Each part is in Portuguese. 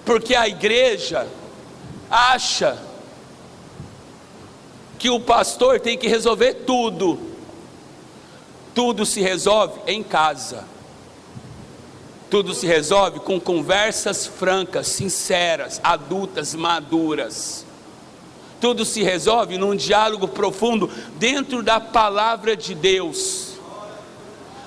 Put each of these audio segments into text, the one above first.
porque a igreja acha que o pastor tem que resolver tudo. Tudo se resolve em casa. Tudo se resolve com conversas francas, sinceras, adultas, maduras. Tudo se resolve num diálogo profundo dentro da palavra de Deus,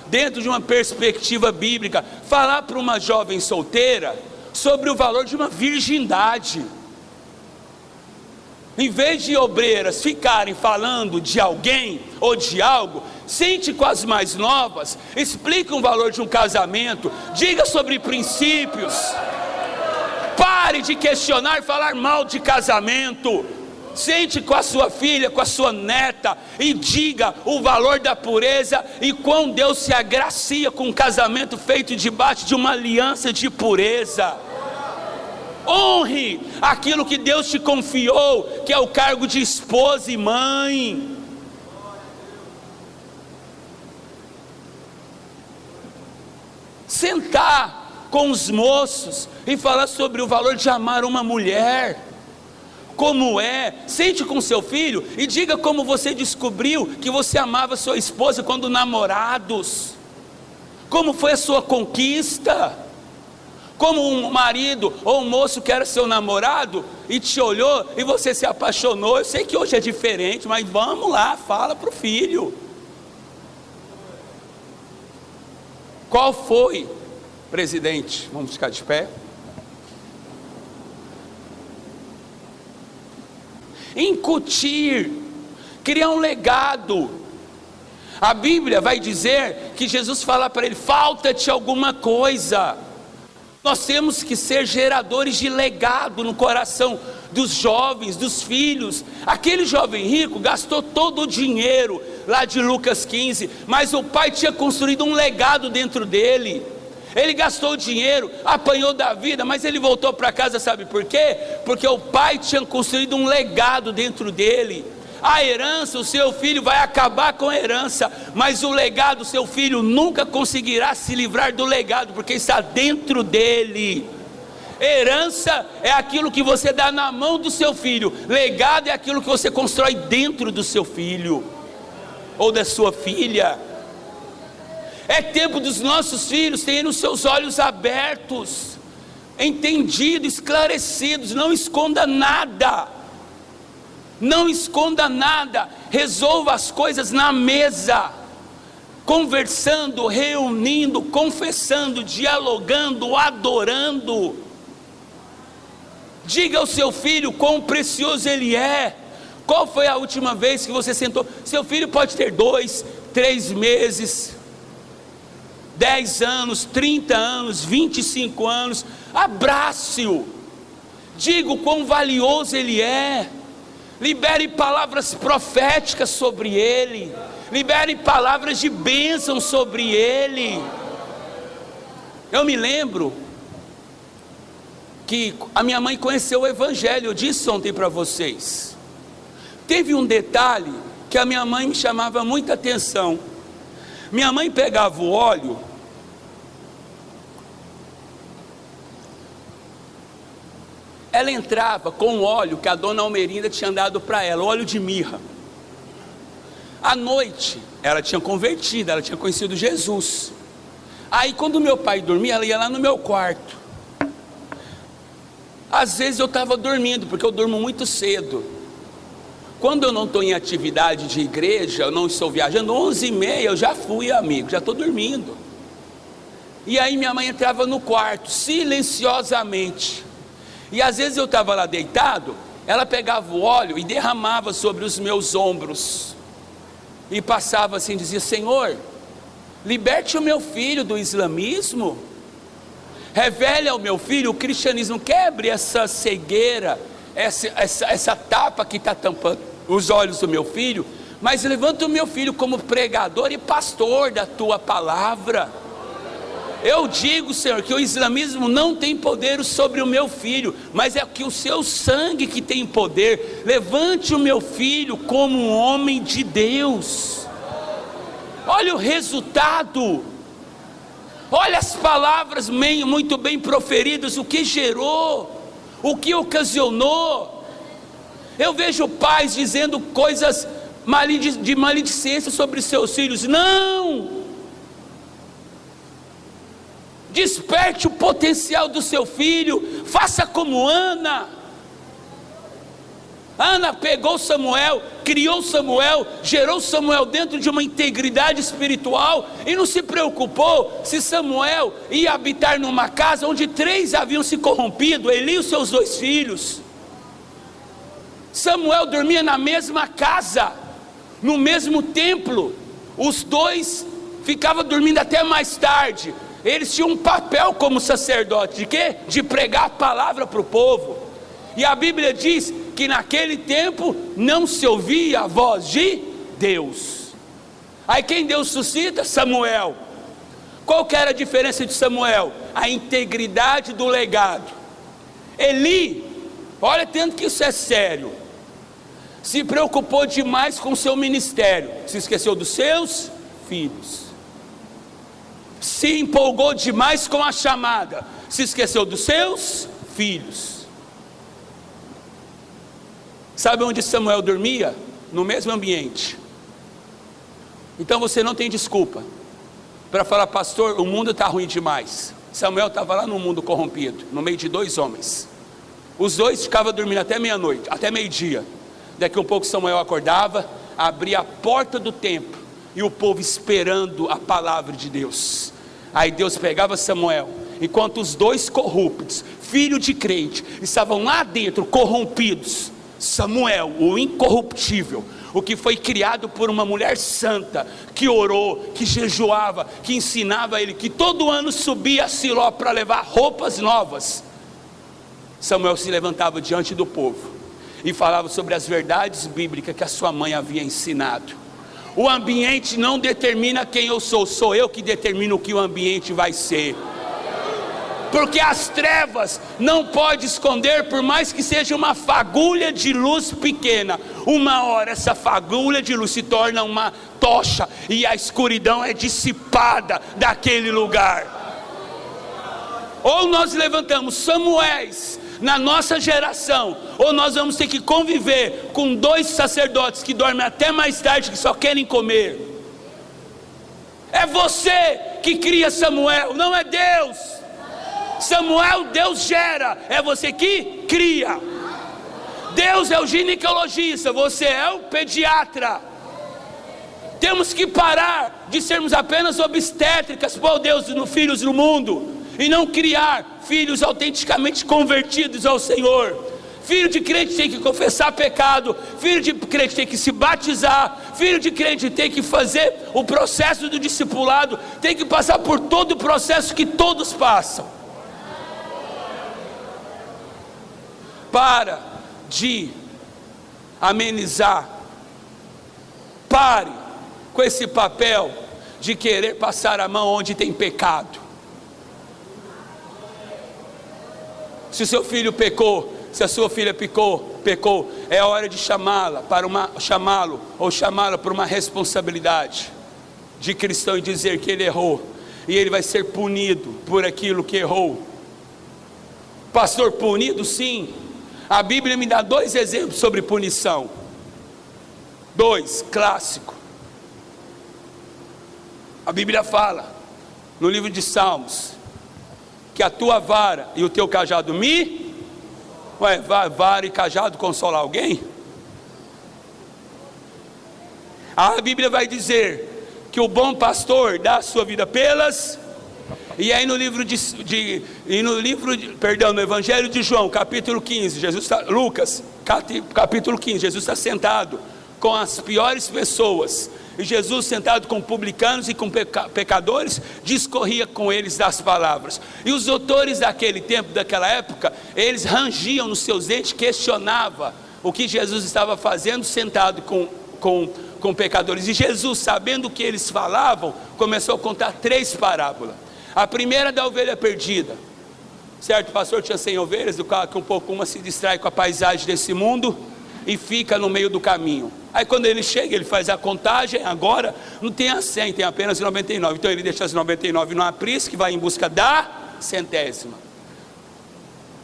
dentro de uma perspectiva bíblica. Falar para uma jovem solteira sobre o valor de uma virgindade, em vez de obreiras ficarem falando de alguém ou de algo, sente com as mais novas, explique o valor de um casamento, diga sobre princípios, pare de questionar e falar mal de casamento. Sente com a sua filha, com a sua neta, e diga o valor da pureza e quão Deus se agracia com um casamento feito debaixo de uma aliança de pureza. Honre aquilo que Deus te confiou, que é o cargo de esposa e mãe. Sentar com os moços e falar sobre o valor de amar uma mulher. Como é, sente com seu filho e diga como você descobriu que você amava sua esposa quando namorados, como foi a sua conquista, como um marido ou um moço que era seu namorado e te olhou e você se apaixonou. Eu sei que hoje é diferente, mas vamos lá, fala para o filho. Qual foi, presidente? Vamos ficar de pé. Incutir, criar um legado. A Bíblia vai dizer que Jesus fala para ele: falta-te alguma coisa. Nós temos que ser geradores de legado no coração dos jovens, dos filhos. Aquele jovem rico gastou todo o dinheiro lá de Lucas 15, mas o pai tinha construído um legado dentro dele. Ele gastou dinheiro, apanhou da vida, mas ele voltou para casa, sabe por quê? Porque o pai tinha construído um legado dentro dele. A herança, o seu filho vai acabar com a herança, mas o legado, o seu filho nunca conseguirá se livrar do legado, porque está dentro dele. Herança é aquilo que você dá na mão do seu filho, legado é aquilo que você constrói dentro do seu filho, ou da sua filha. É tempo dos nossos filhos terem os seus olhos abertos, entendidos, esclarecidos. Não esconda nada, não esconda nada, resolva as coisas na mesa, conversando, reunindo, confessando, dialogando, adorando. Diga ao seu filho quão precioso ele é. Qual foi a última vez que você sentou? Seu filho pode ter 2, 3 meses, 10 anos, 30 anos, 25 anos, abrace-o, diga o quão valioso ele é, libere palavras proféticas sobre ele, libere palavras de bênção sobre ele. Eu me lembro que a minha mãe conheceu o Evangelho, eu disse ontem para vocês. Teve um detalhe que a minha mãe me chamava muita atenção. Minha mãe pegava o óleo, ela entrava com o óleo que a dona Almerinda tinha dado para ela, óleo de mirra. À noite, ela tinha convertido, ela tinha conhecido Jesus. Aí quando meu pai dormia, ela ia lá no meu quarto. Às vezes eu estava dormindo, porque eu durmo muito cedo. Quando eu não estou em atividade de igreja, eu não estou viajando, 11h30 eu já fui, amigo, já estou dormindo. E aí minha mãe entrava no quarto, silenciosamente. E às vezes eu estava lá deitado, ela pegava o óleo e derramava sobre os meus ombros. E passava assim, dizia: Senhor, liberte o meu filho do islamismo. Revele ao meu filho o cristianismo, quebre essa cegueira, essa tapa que está tampando os olhos do meu filho, mas levanta o meu filho como pregador e pastor da tua palavra. Eu digo, Senhor, que o islamismo não tem poder sobre o meu filho, mas é que o seu sangue que tem poder. Levante o meu filho como um homem de Deus. Olha o resultado. Olha as palavras muito bem proferidas, o que gerou, o que ocasionou. Eu vejo pais dizendo coisas de maledicência sobre seus filhos. Não! Desperte o potencial do seu filho, faça como Ana. Ana pegou Samuel, criou Samuel, gerou Samuel dentro de uma integridade espiritual, e não se preocupou se Samuel ia habitar numa casa onde 3 haviam se corrompido, Eli e os seus 2 filhos. Samuel dormia na mesma casa, no mesmo templo, os 2 ficavam dormindo até mais tarde. Eles tinham um papel como sacerdote, de quê? De pregar a palavra para o povo. E a Bíblia diz que naquele tempo não se ouvia a voz de Deus. Aí quem Deus suscita? Samuel. Qual que era a diferença de Samuel? A integridade do legado. Eli, olha, tanto que isso é sério, se preocupou demais com o seu ministério, se esqueceu dos seus filhos. Se empolgou demais com a chamada, se esqueceu dos seus filhos. Sabe onde Samuel dormia? No mesmo ambiente. Então você não tem desculpa para falar: pastor, o mundo está ruim demais. Samuel estava lá no mundo corrompido, no meio de 2 homens. Os 2 ficavam dormindo até meia-noite, até meio-dia. Daqui a pouco Samuel acordava, abria a porta do templo, e o povo esperando a palavra de Deus. Aí Deus pegava Samuel, enquanto os 2 corruptos, filho de crente, estavam lá dentro corrompidos. Samuel, o incorruptível, o que foi criado por uma mulher santa, que orou, que jejuava, que ensinava ele, que todo ano subia a Siló para levar roupas novas. Samuel se levantava diante do povo e falava sobre as verdades bíblicas que a sua mãe havia ensinado. O ambiente não determina quem eu sou, sou eu que determino o que o ambiente vai ser. Porque as trevas não pode esconder, por mais que seja uma fagulha de luz pequena, uma hora essa fagulha de luz se torna uma tocha, e a escuridão é dissipada daquele lugar. Ou nós levantamos Samuéis na nossa geração, ou nós vamos ter que conviver com 2 sacerdotes que dormem até mais tarde, que só querem comer. É você que cria Samuel, não é Deus. Samuel Deus gera, é você que cria. Deus é o ginecologista, você é o pediatra. Temos que parar de sermos apenas obstétricas, pôr Deus no filhos no mundo, e não criar filhos autenticamente convertidos ao Senhor. Filho de crente tem que confessar pecado, filho de crente tem que se batizar, filho de crente tem que fazer o processo do discipulado, tem que passar por todo o processo que todos passam. Para de amenizar, pare com esse papel de querer passar a mão onde tem pecado. Se o seu filho pecou, se a sua filha pecou, é hora de chamá-lo ou chamá-la para uma responsabilidade de cristão, e dizer que ele errou, e ele vai ser punido por aquilo que errou. Pastor, punido? Sim. A Bíblia me dá 2 exemplos sobre punição. 2, clássico. A Bíblia fala no livro de Salmos que a tua vara e o teu cajado me... Ué, vara e cajado consolar alguém? A Bíblia vai dizer que o bom pastor dá a sua vida pelas... E aí no Evangelho de João, capítulo 15, Lucas, capítulo 15, Jesus está sentado com as piores pessoas, e Jesus, sentado com publicanos e com pecadores, discorria com eles das palavras. E os doutores daquele tempo, daquela época, eles rangiam nos seus dentes, questionavam o que Jesus estava fazendo sentado com pecadores. E Jesus, sabendo o que eles falavam, começou a contar 3 parábolas. A primeira da ovelha perdida. Certo, o pastor tinha 100 ovelhas, do qual que uma se distrai com a paisagem desse mundo, e fica no meio do caminho. Aí quando ele chega, ele faz a contagem, agora não tem as 100, tem apenas 99. Então ele deixa as 99 no aprisco, que vai em busca da centésima.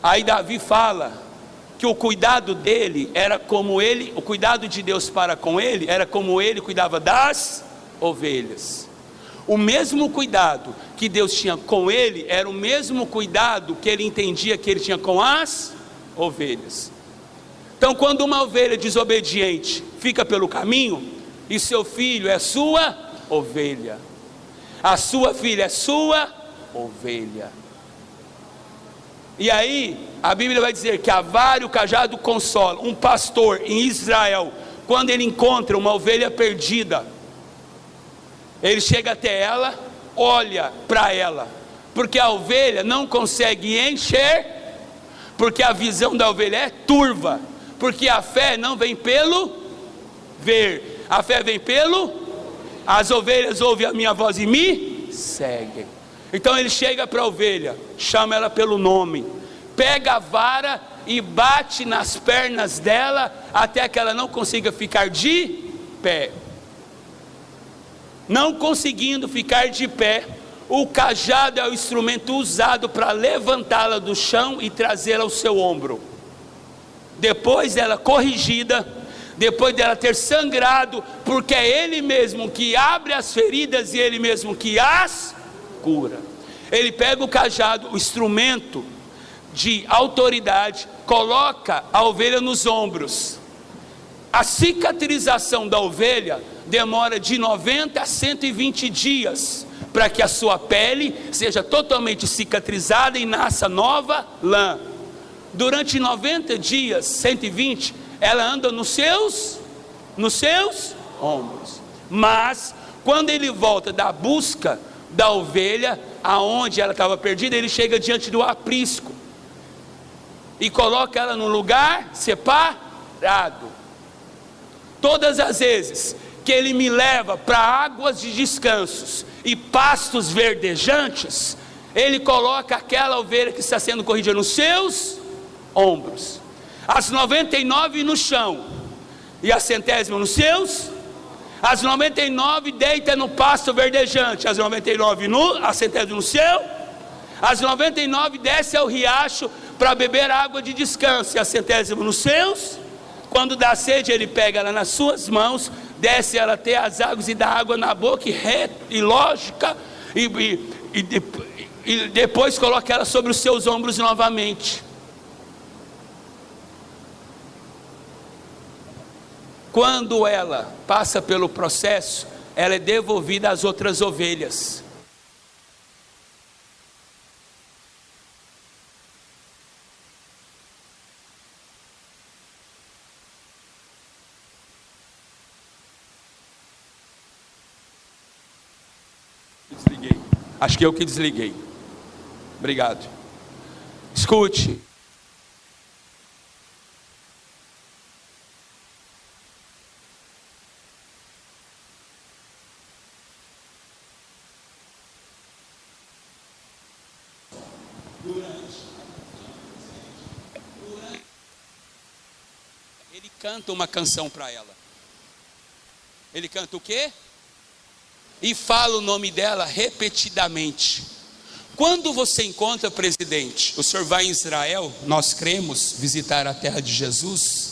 Aí Davi fala que o cuidado dele era como ele, o cuidado de Deus para com ele, era como ele cuidava das ovelhas. O mesmo cuidado que Deus tinha com ele, era o mesmo cuidado que ele entendia que ele tinha com as ovelhas. Então quando uma ovelha desobediente fica pelo caminho, e seu filho é sua ovelha, a sua filha é sua ovelha. E aí a Bíblia vai dizer que a vara e o cajado consolam. Um pastor em Israel, quando ele encontra uma ovelha perdida, ele chega até ela, olha para ela, porque a ovelha não consegue encher, porque a visão da ovelha é turva, porque a fé não vem pelo ver, a fé vem pelo, as ovelhas ouvem a minha voz e me seguem. Então ele chega para a ovelha, chama ela pelo nome, pega a vara e bate nas pernas dela, até que ela não consiga ficar de pé. Não conseguindo ficar de pé, o cajado é o instrumento usado para levantá-la do chão e trazê-la ao seu ombro. Depois dela corrigida, depois dela ter sangrado, porque é Ele mesmo que abre as feridas e Ele mesmo que as cura. Ele pega o cajado, o instrumento de autoridade, coloca a ovelha nos ombros. A cicatrização da ovelha demora de 90 a 120 dias, para que a sua pele seja totalmente cicatrizada e nasça nova lã. Durante 90 dias, 120, ela anda nos seus ombros. Mas quando ele volta da busca da ovelha, aonde ela estava perdida, ele chega diante do aprisco e coloca ela num lugar separado. Todas as vezes que ele me leva para águas de descansos e pastos verdejantes, ele coloca aquela ovelha que está sendo corrigida nos seus ombros, as 99 no chão e a 100ª nos seus, as 99 deita no pasto verdejante, as 99 a 100ª no seu, as 99 desce ao riacho para beber água de descanso, e a 100ª nos seus. Quando dá sede, ele pega ela nas suas mãos, desce ela até as águas e dá água na boca, e reta e lógica, e depois coloca ela sobre os seus ombros novamente. Quando ela passa pelo processo, ela é devolvida às outras ovelhas. Desliguei. Acho que eu que desliguei. Obrigado. Escute. Ele canta uma canção para ela. Ele canta o quê? E fala o nome dela repetidamente. Quando você encontra, presidente, o senhor vai em Israel, nós cremos, visitar a terra de Jesus.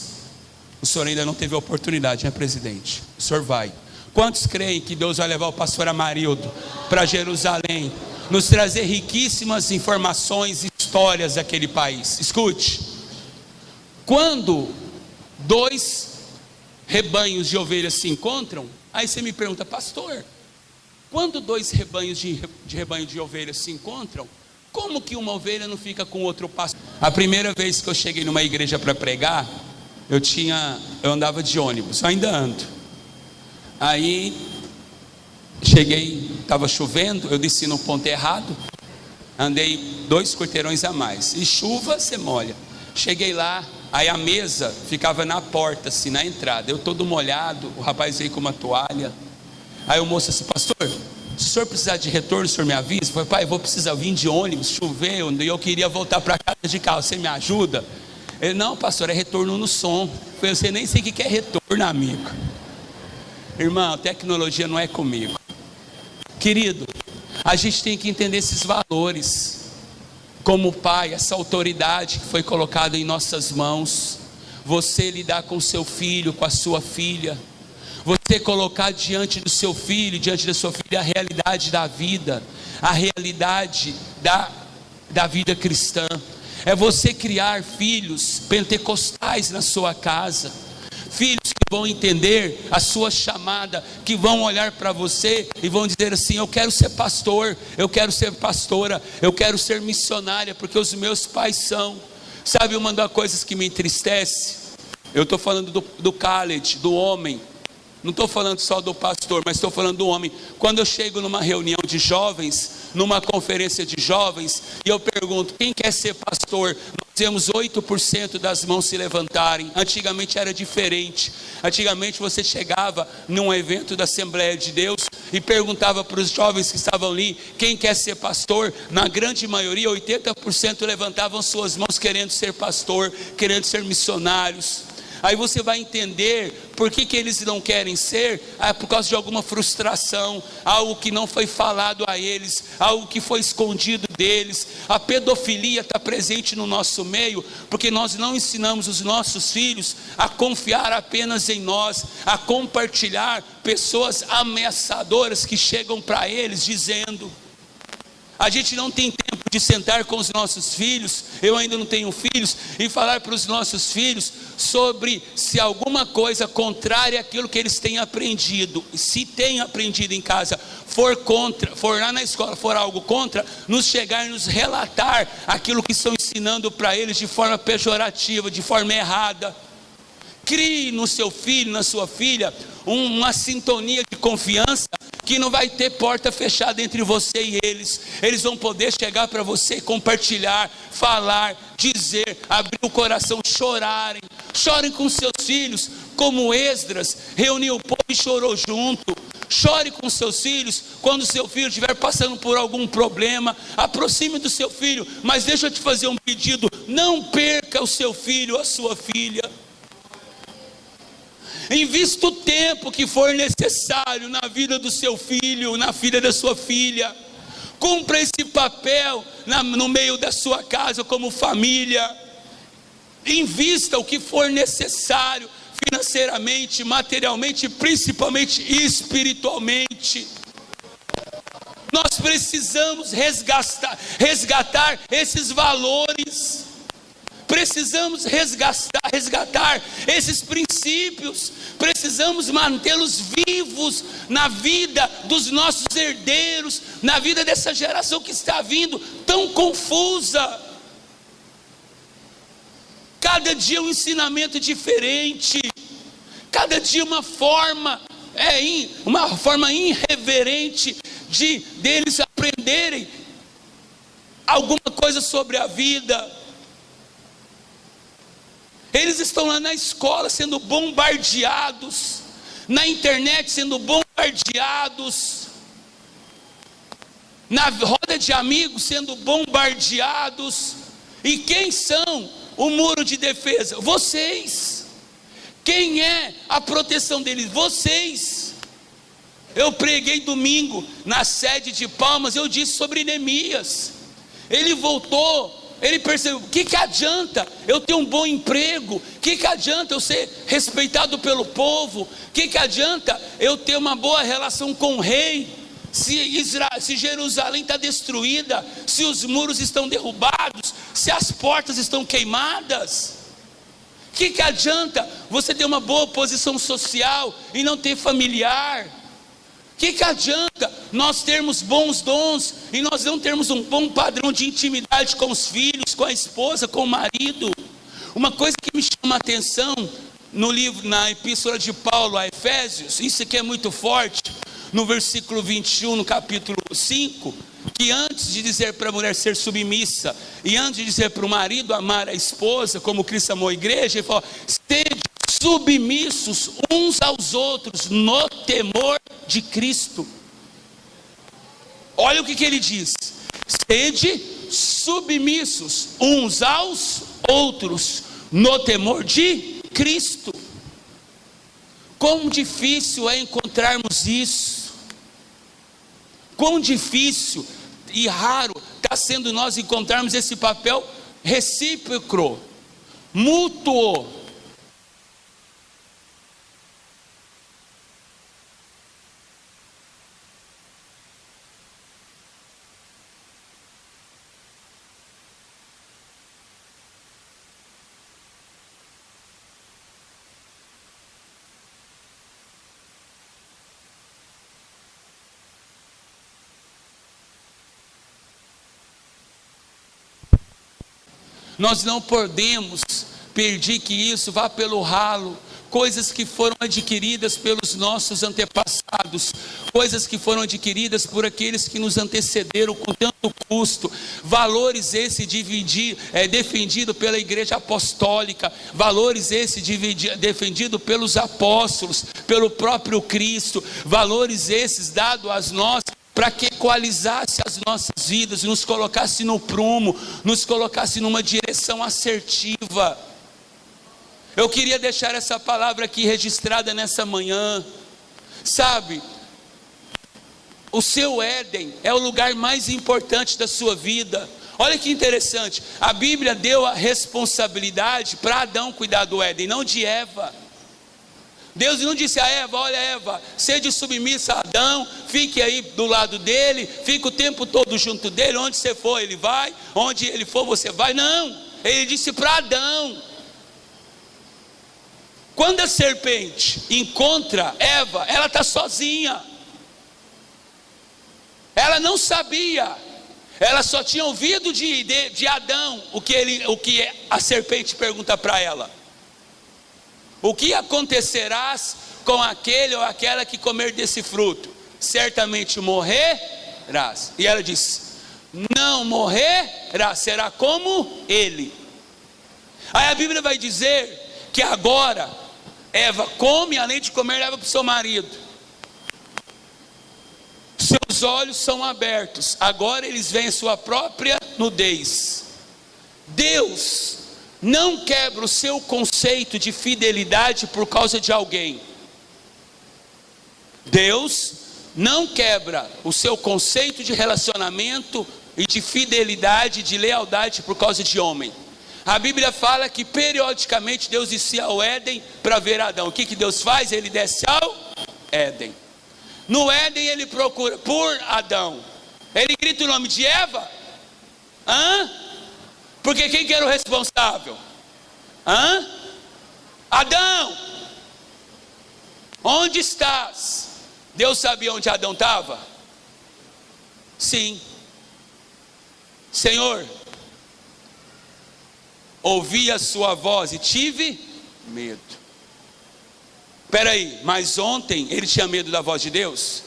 O senhor ainda não teve a oportunidade, né, presidente? O senhor vai. Quantos creem que Deus vai levar o pastor Amarildo para Jerusalém, nos trazer riquíssimas informações e histórias daquele país? Escute. Quando dois rebanhos de ovelhas se encontram, aí você me pergunta, pastor, quando dois rebanhos rebanho de ovelhas se encontram, como que uma ovelha não fica com outro pastor? A primeira vez que eu cheguei numa igreja para pregar, eu andava de ônibus, eu ainda ando. Aí cheguei, estava chovendo, eu desci no ponto errado, andei 2 quarteirões a mais, e chuva você molha. Cheguei lá, aí a mesa ficava na porta, assim, na entrada, eu todo molhado, o rapaz veio com uma toalha. Aí o moço assim, pastor, se o senhor precisar de retorno, o senhor me avisa? Eu falei, pai, eu vou precisar vir de ônibus, choveu, e eu queria voltar para casa de carro, você me ajuda? Ele, não, pastor, é retorno no som. Eu falei, nem sei o que é retorno, amigo. Irmão, tecnologia não é comigo. Querido, a gente tem que entender esses valores. Como pai, essa autoridade que foi colocada em nossas mãos. Você lidar com seu filho, com a sua filha. Você colocar diante do seu filho, diante da sua filha, a realidade da vida. A realidade da vida cristã. É você criar filhos pentecostais na sua casa. Filhos que vão entender a sua chamada, que vão olhar para você e vão dizer assim: eu quero ser pastor, eu quero ser pastora, eu quero ser missionária, porque os meus pais são. Sabe uma das coisas que me entristece? Eu estou falando do Khaled, do homem. Não estou falando só do pastor, mas estou falando do homem. Quando eu chego numa reunião de jovens, numa conferência de jovens, e eu pergunto, quem quer ser pastor? Nós temos 8% das mãos se levantarem. Antigamente era diferente. Antigamente você chegava num evento da Assembleia de Deus e perguntava para os jovens que estavam ali, quem quer ser pastor? Na grande maioria, 80% levantavam suas mãos querendo ser pastor, querendo ser missionários. Aí você vai entender por que eles não querem ser. Por causa de alguma frustração, algo que não foi falado a eles, algo que foi escondido deles. A pedofilia está presente no nosso meio, porque nós não ensinamos os nossos filhos a confiar apenas em nós, a compartilhar pessoas ameaçadoras que chegam para eles dizendo. A gente não tem tempo de sentar com os nossos filhos, eu ainda não tenho filhos, e falar para os nossos filhos sobre se alguma coisa contrária àquilo que eles têm aprendido, se têm aprendido em casa, for contra, for lá na escola, for algo contra, nos chegar e nos relatar aquilo que estão ensinando para eles de forma pejorativa, de forma errada. Crie no seu filho, na sua filha, uma sintonia de confiança, que não vai ter porta fechada entre você e eles. Eles vão poder chegar para você, compartilhar, falar, dizer, abrir o coração, chorarem. Chorem com seus filhos, como Esdras reuniu o povo e chorou junto. Chore com seus filhos, quando seu filho estiver passando por algum problema, aproxime do seu filho, mas deixa eu te fazer um pedido, não perca o seu filho, a sua filha. Invista o tempo que for necessário na vida do seu filho, na vida da sua filha. Cumpra esse papel no meio da sua casa como família. Invista o que for necessário financeiramente, materialmente e principalmente espiritualmente. Nós precisamos resgatar esses valores. Precisamos resgatar esses princípios, precisamos mantê-los vivos na vida dos nossos herdeiros, na vida dessa geração que está vindo tão confusa. Cada dia um ensinamento diferente, cada dia uma forma irreverente deles aprenderem alguma coisa sobre a vida. Eles estão lá na escola sendo bombardeados, na internet sendo bombardeados, na roda de amigos sendo bombardeados. E quem são o muro de defesa? Vocês. Quem é a proteção deles? Vocês. Eu preguei domingo na sede de Palmas, eu disse sobre Neemias. Ele voltou. Ele percebeu, o que adianta eu ter um bom emprego? O que adianta eu ser respeitado pelo povo? O que adianta eu ter uma boa relação com o rei? Se Jerusalém está destruída, se os muros estão derrubados, se as portas estão queimadas? O que adianta você ter uma boa posição social e não ter familiar? O que adianta nós termos bons dons e nós não termos um bom padrão de intimidade com os filhos, com a esposa, com o marido? Uma coisa que me chama a atenção no livro, na epístola de Paulo a Efésios, isso aqui é muito forte, no versículo 21, no capítulo 5, que antes de dizer para a mulher ser submissa, e antes de dizer para o marido amar a esposa, como Cristo amou a igreja, ele falou, sede submissos uns aos outros, no temor de Cristo. Olha o que ele diz, sede submissos uns aos outros, no temor de Cristo. Quão difícil é encontrarmos isso, quão difícil e raro está sendo nós encontrarmos esse papel recíproco, mútuo. Nós não podemos permitir que isso vá pelo ralo. Coisas que foram adquiridas pelos nossos antepassados, coisas que foram adquiridas por aqueles que nos antecederam com tanto custo, valores esse defendido pela igreja apostólica, valores esse defendido pelos apóstolos, pelo próprio Cristo, valores esses dados a nós, para que equalizasse as nossas vidas, nos colocasse no prumo, nos colocasse numa direção assertiva. Eu queria deixar essa palavra aqui registrada nessa manhã. Sabe, o seu Éden é o lugar mais importante da sua vida. Olha que interessante, a Bíblia deu a responsabilidade para Adão cuidar do Éden, não de Eva. Deus não disse a Eva: olha Eva, seja submissa a Adão, fique aí do lado dele, fique o tempo todo junto dele, onde você for ele vai, onde ele for você vai. Não, ele disse para Adão. Quando a serpente encontra Eva, ela está sozinha, ela não sabia, ela só tinha ouvido de Adão o que a serpente pergunta para ela: o que acontecerás com aquele ou aquela que comer desse fruto? Certamente morrerás. E ela disse: não morrerás, será como ele. Aí a Bíblia vai dizer que agora Eva come, além de comer, leva para o seu marido. Seus olhos são abertos, agora eles veem a sua própria nudez. Deus não quebra o seu conceito de fidelidade por causa de alguém. Deus não quebra o seu conceito de relacionamento e de fidelidade, de lealdade por causa de homem. A Bíblia fala que periodicamente Deus descia ao Éden para ver Adão. O que Deus faz? Ele desce ao Éden. No Éden ele procura por Adão. Ele grita o nome de Eva. Porque quem que era o responsável? Adão, onde estás? Deus sabia onde Adão estava? Sim. Senhor, ouvi a sua voz e tive medo. Espera aí, mas ontem ele tinha medo da voz de Deus?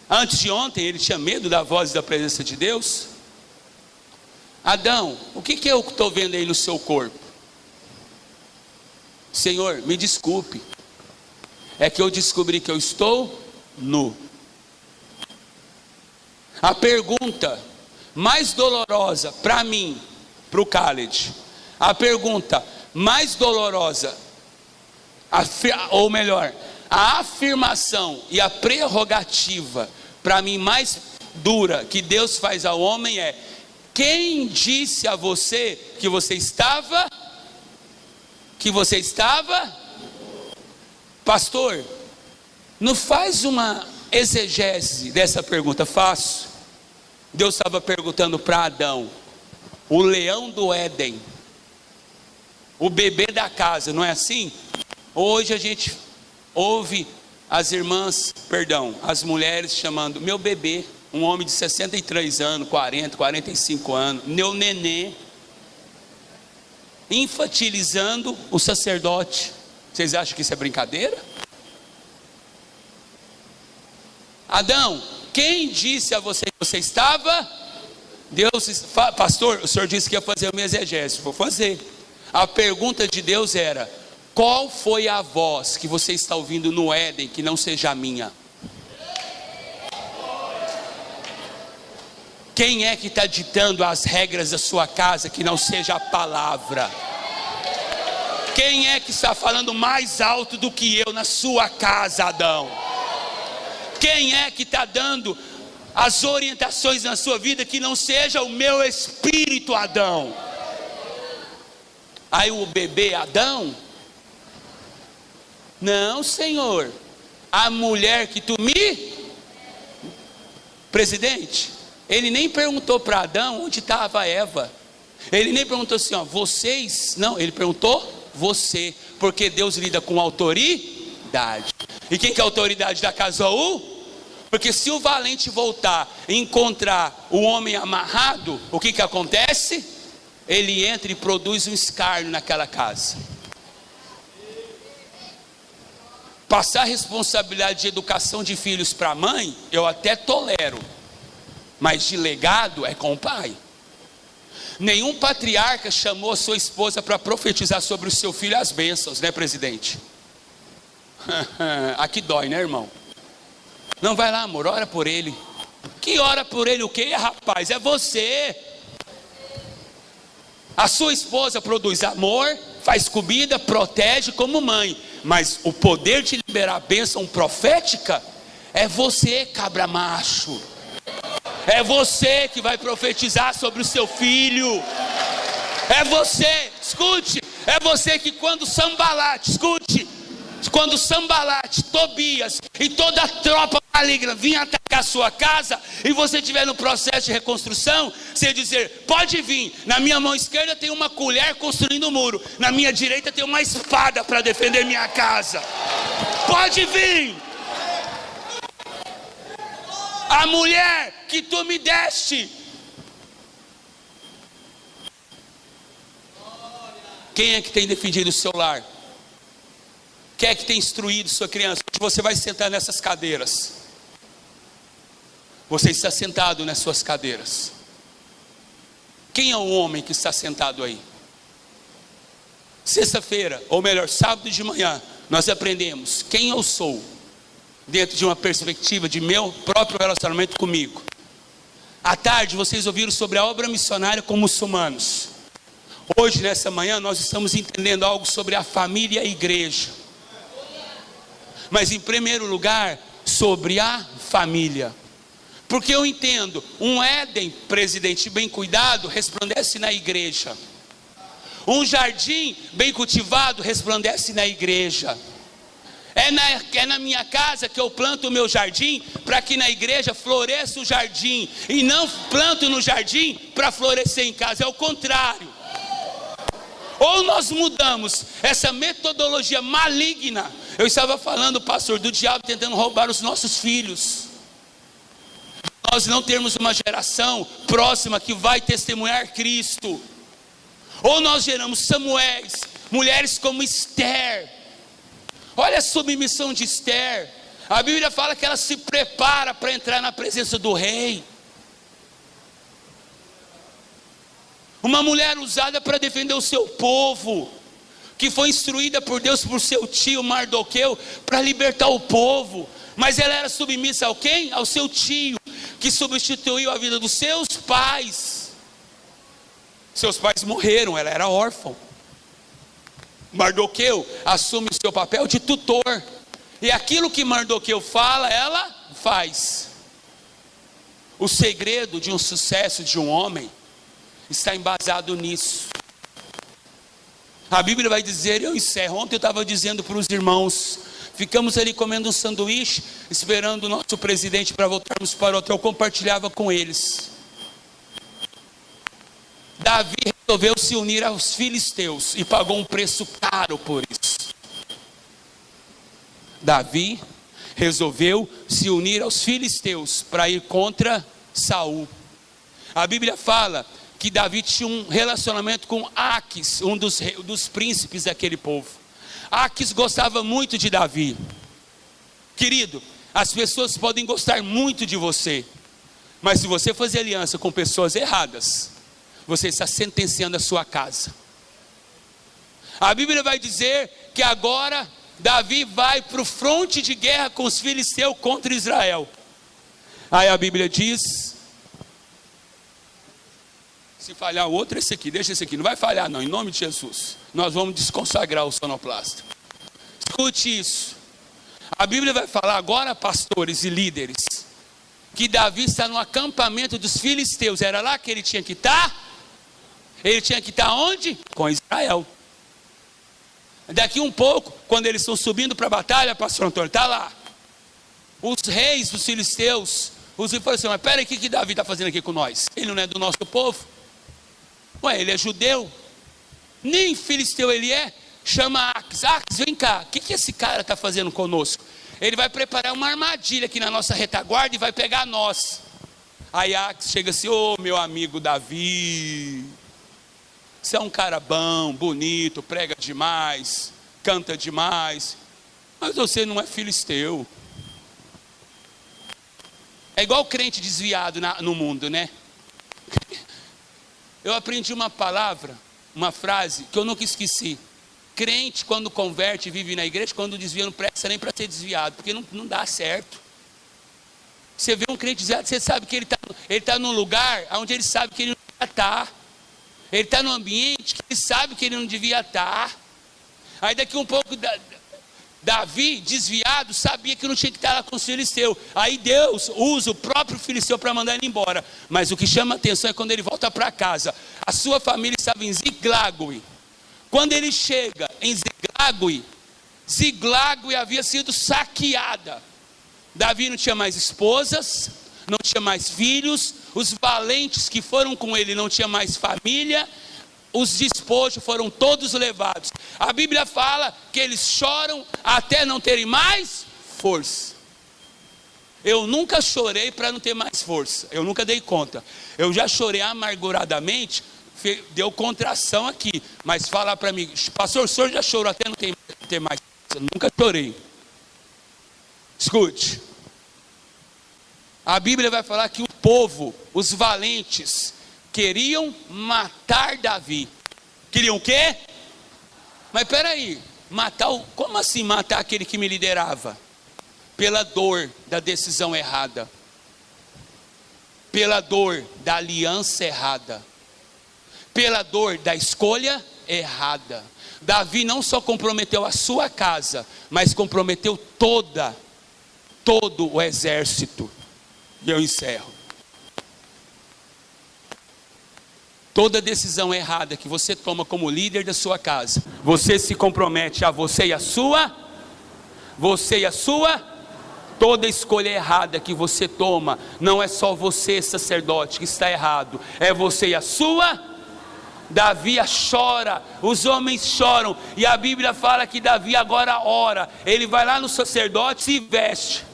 Antes de ontem ele tinha medo da voz e da presença de Deus? Adão, o que eu estou vendo aí no seu corpo? Senhor, me desculpe, é que eu descobri que eu estou nu. A pergunta mais dolorosa para mim, para o Khaled, a pergunta mais dolorosa, ou melhor, a afirmação e a prerrogativa para mim mais dura que Deus faz ao homem é: quem disse a você que você estava? Pastor, não faz uma exegese dessa pergunta. Faço. Deus estava perguntando para Adão, o leão do Éden, o bebê da casa, não é assim? Hoje a gente ouve as mulheres chamando meu bebê, um homem de 63 anos, 40, 45 anos, meu nenê, infantilizando o sacerdote. Vocês acham que isso é brincadeira? Adão, quem disse a você que você estava? Deus, pastor, o senhor disse que ia fazer uma exegese. Vou fazer. A pergunta de Deus era: qual foi a voz que você está ouvindo no Éden que não seja a minha? Quem é que está ditando as regras da sua casa que não seja a palavra? Quem é que está falando mais alto do que eu na sua casa, Adão? Quem é que está dando as orientações na sua vida que não seja o meu espírito, Adão? Aí o bebê Adão: não, Senhor, a mulher que tu me... Presidente, ele nem perguntou para Adão onde estava Eva. Ele nem perguntou assim, ó, vocês, não, ele perguntou você, porque Deus lida com autoridade. E quem que é a autoridade da casa? Porque se o valente voltar e encontrar o homem amarrado, o que acontece? Ele entra e produz um escárnio naquela casa. Passar a responsabilidade de educação de filhos para a mãe, eu até tolero, mas de legado é com o pai. Nenhum patriarca chamou a sua esposa para profetizar sobre o seu filho as bênçãos, né, presidente? Aqui dói, né, irmão? Não, vai lá, amor, ora por ele. Que ora por ele o quê, rapaz? É você. A sua esposa produz amor, faz comida, protege como mãe, mas o poder de liberar a bênção profética é você, cabra macho. É você que vai profetizar sobre o seu filho. É você, escute, é você que quando Sambalate, escute, quando Sambalate, Tobias e toda a tropa maligna vinha atacar a sua casa, e você estiver no processo de reconstrução, você dizer, pode vir, na minha mão esquerda tem uma colher construindo um muro, na minha direita tem uma espada para defender minha casa. Pode vir. A mulher que tu me deste. Quem é que tem defendido o seu lar? Quem é que tem instruído sua criança? Você vai sentar nessas cadeiras. Você está sentado nas suas cadeiras. Quem é o homem que está sentado aí? Sexta-feira, ou melhor, sábado de manhã, nós aprendemos quem eu sou, dentro de uma perspectiva de meu próprio relacionamento comigo. À tarde vocês ouviram sobre a obra missionária com muçulmanos. Hoje, nessa manhã, nós estamos entendendo algo sobre a família e a igreja. Mas em primeiro lugar, sobre a família. Porque eu entendo, um Éden, presidente, bem cuidado, resplandece na igreja. Um jardim bem cultivado resplandece na igreja. É na minha casa que eu planto o meu jardim, para que na igreja floresça o jardim, e não planto no jardim para florescer em casa, é o contrário. Ou nós mudamos essa metodologia maligna. Eu estava falando, pastor, do diabo tentando roubar os nossos filhos. Nós não temos uma geração próxima que vai testemunhar Cristo. Ou nós geramos Samuéis, mulheres como Esther. Olha a submissão de Esther. A Bíblia fala que ela se prepara para entrar na presença do rei. Uma mulher usada para defender o seu povo, que foi instruída por Deus, por seu tio Mardoqueu, para libertar o povo. Mas ela era submissa ao quem? Ao seu tio, que substituiu a vida dos seus pais. Seus pais morreram, ela era órfã. Mardoqueu assume o seu papel de tutor, e aquilo que Mardoqueu fala, ela faz. O segredo de um sucesso de um homem está embasado nisso. A Bíblia vai dizer, eu encerro, ontem eu estava dizendo para os irmãos, ficamos ali comendo um sanduíche, esperando o nosso presidente para voltarmos para o hotel. Eu compartilhava com eles. Davi resolveu se unir aos filisteus e pagou um preço caro por isso. Davi resolveu se unir aos filisteus para ir contra Saul. A Bíblia fala que Davi tinha um relacionamento com Aquis, um dos príncipes daquele povo. Aquis gostava muito de Davi. Querido, as pessoas podem gostar muito de você, mas se você fazer aliança com pessoas erradas, você está sentenciando a sua casa. A Bíblia vai dizer que agora Davi vai para o fronte de guerra com os filisteus contra Israel. Aí a Bíblia diz, Se falhar o outro, esse aqui, deixa esse aqui. Não vai falhar não, em nome de Jesus. Nós vamos desconsagrar o sonoplasta. Escute isso. A Bíblia vai falar agora, pastores e líderes, que Davi está no acampamento dos filisteus. Era lá que ele tinha que estar? Ele tinha que estar onde? Com Israel. Daqui um pouco, quando eles estão subindo para a batalha, pastor Antônio, está lá. Os reis dos filisteus, os reis falaram assim, mas peraí, o que Davi está fazendo aqui com nós? Ele não é do nosso povo? Ué, ele é judeu. Nem filisteu ele é. Chama Aques, vem cá, o que esse cara está fazendo conosco? Ele vai preparar uma armadilha aqui na nossa retaguarda e vai pegar nós. Aí Aques chega assim, meu amigo Davi, você é um cara bom, bonito, prega demais, canta demais, mas você não é filisteu. É igual crente desviado no mundo, né? Eu aprendi uma palavra, uma frase que eu nunca esqueci. Crente, quando converte, vive na igreja, quando desvia, não presta nem para ser desviado, porque não dá certo. Você vê um crente desviado, você sabe que ele está num lugar onde ele sabe que ele não devia estar. Ele está num ambiente que ele sabe que ele não devia estar. Aí daqui um pouco, Davi, desviado, sabia que não tinha que estar lá com os filisteus. Aí Deus usa o próprio filisteu para mandar ele embora. Mas o que chama a atenção é quando ele volta para casa. A sua família estava em Ziglague. Quando ele chega em Ziglague havia sido saqueada. Davi não tinha mais esposas, não tinha mais filhos, os valentes que foram com ele não tinha mais família, os despojos foram todos levados. A Bíblia fala que eles choram até não terem mais força. Eu nunca chorei para não ter mais força, eu nunca dei conta. Eu já chorei amarguradamente, deu contração aqui, mas fala para mim, pastor, o senhor já chorou até não ter mais força? Eu nunca chorei. Escute, a Bíblia vai falar que o povo, os valentes, queriam matar Davi. Queriam o quê? Mas peraí, como assim matar aquele que me liderava? Pela dor da decisão errada, pela dor da aliança errada, pela dor da escolha errada. Davi não só comprometeu a sua casa, mas comprometeu todo o exército. E eu encerro. Toda decisão errada que você toma como líder da sua casa, você se compromete a você e a sua, toda escolha errada que você toma, não é só você, sacerdote, que está errado, é você e a sua. Davi chora, os homens choram, e a Bíblia fala que Davi agora ora, ele vai lá no sacerdote e se veste.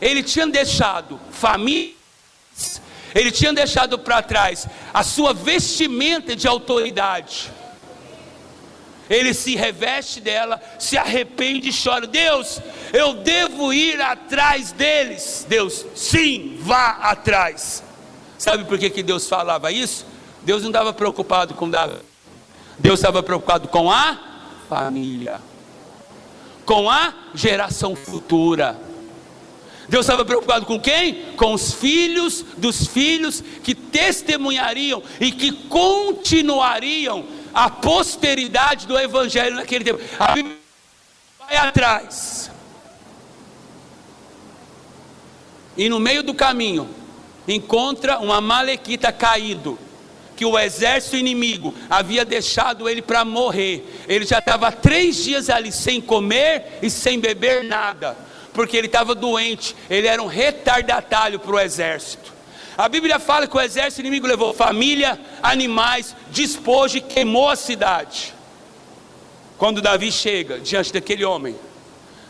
Ele tinha deixado família, ele tinha deixado para trás a sua vestimenta de autoridade. Ele se reveste dela, se arrepende e chora. Deus, eu devo ir atrás deles. Deus, sim, vá atrás. Sabe por que Deus falava isso? Deus não estava preocupado com Davi. Deus estava preocupado com a família, com a geração futura. Deus estava preocupado com quem? Com os filhos dos filhos que testemunhariam e que continuariam a posteridade do evangelho naquele tempo. A Bíblia vai atrás. E no meio do caminho encontra um amalequita caído, que o exército inimigo havia deixado ele para morrer. Ele já estava 3 dias ali sem comer e sem beber nada, porque ele estava doente. Ele era um retardatário para o exército. A Bíblia fala que o exército inimigo levou família, animais, despojo e queimou a cidade. Quando Davi chega diante daquele homem,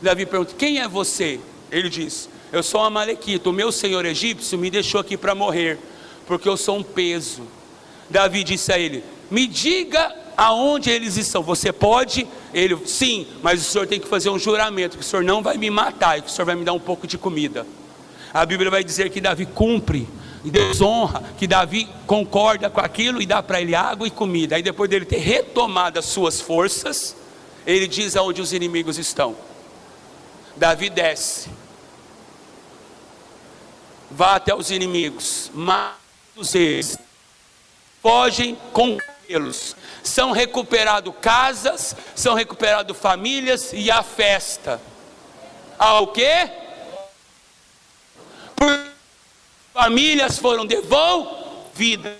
Davi pergunta: quem é você? Ele diz: eu sou um amalequita, o meu senhor egípcio me deixou aqui para morrer, porque eu sou um peso. Davi disse a ele: me diga aonde eles estão. Você pode? Ele: sim, mas o senhor tem que fazer um juramento, que o senhor não vai me matar e que o senhor vai me dar um pouco de comida. A Bíblia vai dizer que Davi cumpre, e Deus honra, que Davi concorda com aquilo e dá para ele água e comida. Aí depois dele ter retomado as suas forças, ele diz aonde os inimigos estão. Davi desce, vá até os inimigos, mata eles, fogem com camelos. São recuperadas casas, são recuperadas famílias e a festa. Ao quê? Porque famílias foram devolvidas,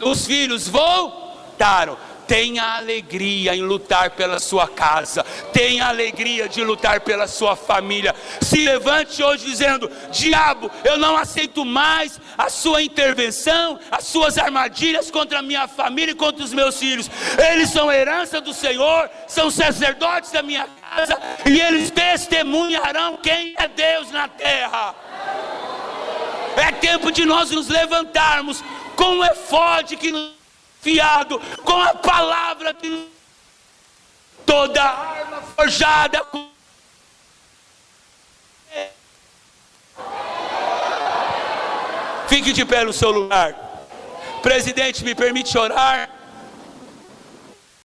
os filhos voltaram. Tenha alegria em lutar pela sua casa, tenha alegria de lutar pela sua família. Se levante hoje dizendo: diabo, eu não aceito mais a sua intervenção, as suas armadilhas contra a minha família e contra os meus filhos. Eles são herança do Senhor, são sacerdotes da minha casa, e eles testemunharão quem é Deus na terra. É tempo de nós nos levantarmos com o efode que nos fiado, com a palavra de toda arma forjada. Fique de pé no seu lugar. Presidente, me permite orar.